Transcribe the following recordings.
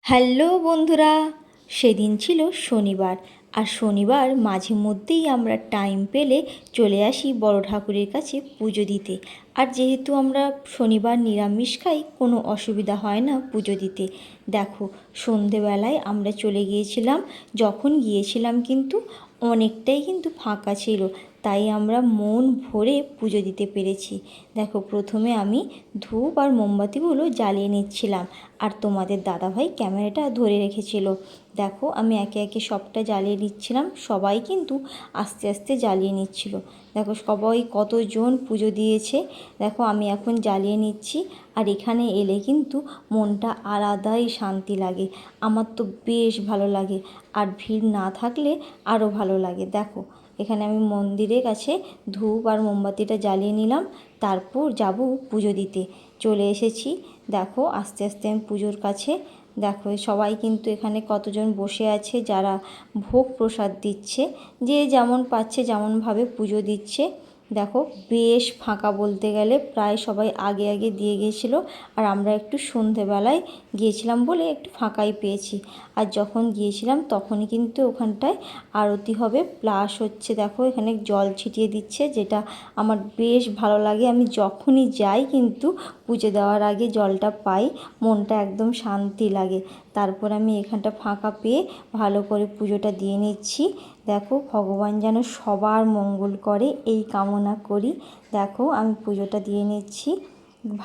Hello বন্ধুরা, সেদিন ছিল শনিবার। আর শনিবার মাঝে মধ্যেই আমরা টাইম পেলে চলে আসি বড় ঠাকুরের কাছে পুজো দিতে। আর যেহেতু আমরা শনিবার নিরামিষ খাই, কোনো অসুবিধা হয় না পুজো দিতে। দেখো, সন্ধেবেলায় আমরা চলে গিয়েছিলাম। যখন গিয়েছিলাম কিন্তু অনেকটাই কিন্তু ফাঁকা ছিল, তাই আমরা মন ভরে পুজো দিতে পেরেছি। দেখো, প্রথমে আমি ধূপ আর মোমবাতিগুলো জ্বালিয়ে নিচ্ছিলাম, আর তোমাদের দাদাভাই ক্যামেরাটা ধরে রেখেছিল। দেখো, আমি একে একে সবটা জ্বালিয়ে নিচ্ছিলাম, সবাই কিন্তু আস্তে আস্তে জ্বালিয়ে নিচ্ছিল। দেখো সবাই কতজন পুজো দিয়েছে। দেখো, আমি এখন জ্বালিয়ে নিচ্ছি। আর এখানে এলে কিন্তু মনটা আলাদাই শান্তি লাগে। আমার তো বেশ ভালো লাগে, আর ভিড় না থাকলে আরও ভালো লাগে। দেখো, এখানে আমি মন্দিরের কাছে ধূপ আর মোমবাতিটা জ্বালিয়ে নিলাম, তারপর যাব পুজো দিতে। চলে এসেছি। দেখো, আস্তে আস্তে আমি পুজোর কাছে। দেখো, সবাই কিন্তু এখানে কতজন বসে আছে, যারা ভোগ প্রসাদ দিচ্ছে। যে যেমন পাচ্ছে যেমনভাবে পুজো দিচ্ছে। দেখো, বেশ ফাঁকা বলতে গেলে, প্রায় সবাই আগে আগে দিয়ে গিয়েছিলো। আর আমরা একটু সন্ধেবেলায় গিয়েছিলাম বলে একটু ফাঁকাই পেয়েছি। আর যখন গিয়েছিলাম তখনই কিন্তু ওখানটায় আরতি হবে, প্লাস হচ্ছে দেখো এখানে জল ছিটিয়ে দিচ্ছে, যেটা আমার বেশ ভালো লাগে। আমি যখনই যাই কিন্তু পুজো দেওয়ার আগে জলটা পাই, মনটা একদম শান্তি লাগে। তারপর আমি এখানটা ফাঁকা পেয়ে ভালো করে পুজোটা দিয়ে নিচ্ছি। দেখো, ভগবান যেন সবার মঙ্গল করে এই কামনা করি। দেখো, আমি পুজোটা দিয়ে নিচ্ছি।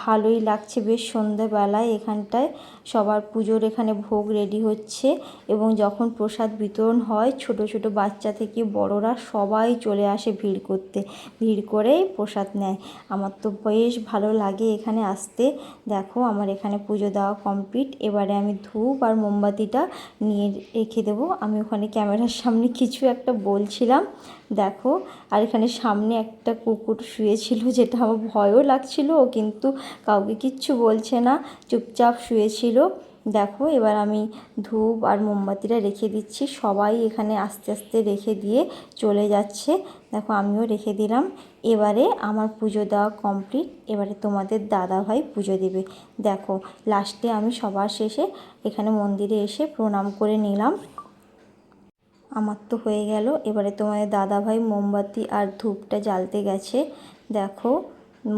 ভালোই লাগছে বেশ সন্ধ্যাবেলায় এখানটায়। সবার পুজোর এখানে ভোগ রেডি হচ্ছে, এবং যখন প্রসাদ বিতরণ হয়, ছোট ছোট বাচ্চা থেকে বড়রা সবাই চলে আসে ভিড় করতে, ভিড় করে প্রসাদ নেয়। আমার তো বেশ ভালো লাগে এখানে আসতে। দেখো, আমার এখানে পুজো দেওয়া কমপ্লিট। এবারে আমি ধূপ আর মোমবাতিটা নিয়ে রেখে দেবো। আমি ওখানে ক্যামেরার সামনে কিছু একটা বলছিলাম। দেখো, আর এখানে সামনে একটা কুকুর শুয়েছিল, যেটা আমার ভয়ও লাগছিল, ও কিন্তু কাউকে কিচ্ছু বলছে না, চুপচাপ শুয়েছিল। দেখো, এবার আমি ধূপ আর মোমবাতিটা রেখে দিচ্ছি। সবাই এখানে আস্তে আস্তে রেখে দিয়ে চলে যাচ্ছে। দেখো, আমিও রেখে দিলাম। এবারে আমার পুজো দেওয়া কমপ্লিট। এবারে তোমাদের দাদাভাই পুজো দেবে। দেখো, লাস্টে আমি সবার শেষে এখানে মন্দিরে এসে প্রণাম করে নিলাম। আমার তো হয়ে গেল। এবারে তোমাদের দাদাভাই মোমবাতি আর ধূপটা জ্বালতে গেছে। দেখো,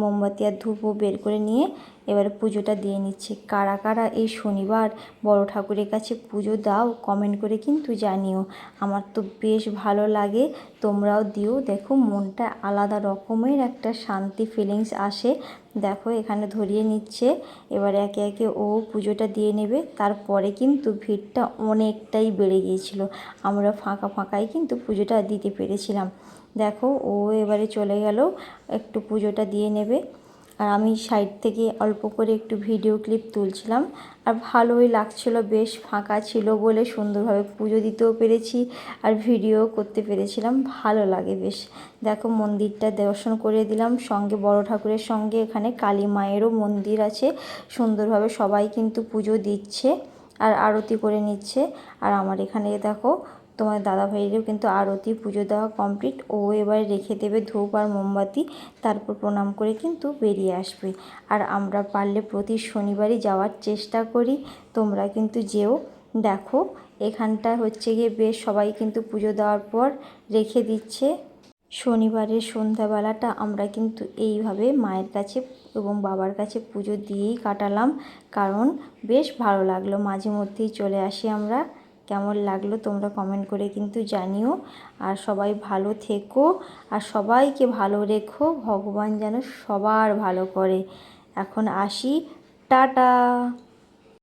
মোমবাতি আর ধূপও বের করে নিয়ে এবারে পুজোটা দিয়ে নিচ্ছে। কারা কারা এই শনিবার বড় ঠাকুরের কাছে পুজো দাও কমেন্ট করে কিন্তু জানিও। আমার তো বেশ ভালো লাগে, তোমরাও দিও। দেখো, মনটা আলাদা রকমের একটা শান্তি ফিলিংস আসে। দেখো, এখানে ধরিয়ে নিচ্ছে। এবারে একে একে ও পুজোটা দিয়ে নেবে। তারপরে কিন্তু ভিড়টা অনেকটাই বেড়ে গিয়েছিল, আমরা ফাঁকা ফাঁকাই কিন্তু পুজোটা দিতে পেরেছিলাম। দেখো, ও এবারে চলে গেল, একটু পুজোটা দিয়ে নেবে। আর আমি সাইড থেকে অল্প করে একটু ভিডিও ক্লিপ তুলছিলাম। আর ভালোই লাগছিল, বেশ ফাঁকা ছিল বলে সুন্দরভাবে পুজো দিতেও পেরেছি, আর ভিডিও করতে পেরেছিলাম। ভালো লাগে বেশ। দেখো, মন্দিরটা দর্শন করে দিলাম, সঙ্গে বড় ঠাকুরের সঙ্গে এখানে কালী মায়েরও মন্দির আছে। সুন্দরভাবে সবাই কিন্তু পুজো দিচ্ছে আর আরতি করে নিচ্ছে। আর আমার এখানে দেখো, তোমার দাদাভাইয়েরও কিন্তু আরতি পুজো দেওয়া কমপ্লিট। ও এবারে রেখে দেবে ধূপ আর মোমবাতি, তারপর প্রণাম করে কিন্তু বেরিয়ে আসবে। আর আমরা পারলে প্রতি শনিবারই যাওয়ার চেষ্টা করি, তোমরা কিন্তু যেও। দেখো, এখানটা হচ্ছে গিয়ে বেশ সবাই কিন্তু পুজো দেওয়ার পর রেখে দিচ্ছে। শনিবারের সন্ধ্যাবেলাটা আমরা কিন্তু এইভাবে মায়ের কাছে এবং বাবার কাছে পুজো দিয়েই কাটালাম, কারণ বেশ ভালো লাগলো। মাঝে মধ্যেই চলে আসি আমরা। কেমন লাগলো তোমরা কমেন্ট করে কিন্তু জানিও। আর সবাই ভালো থেকো, আর সবাইকে ভালো রেখো। ভগবান যেন সবার ভালো করে। এখন আসি, টাটা।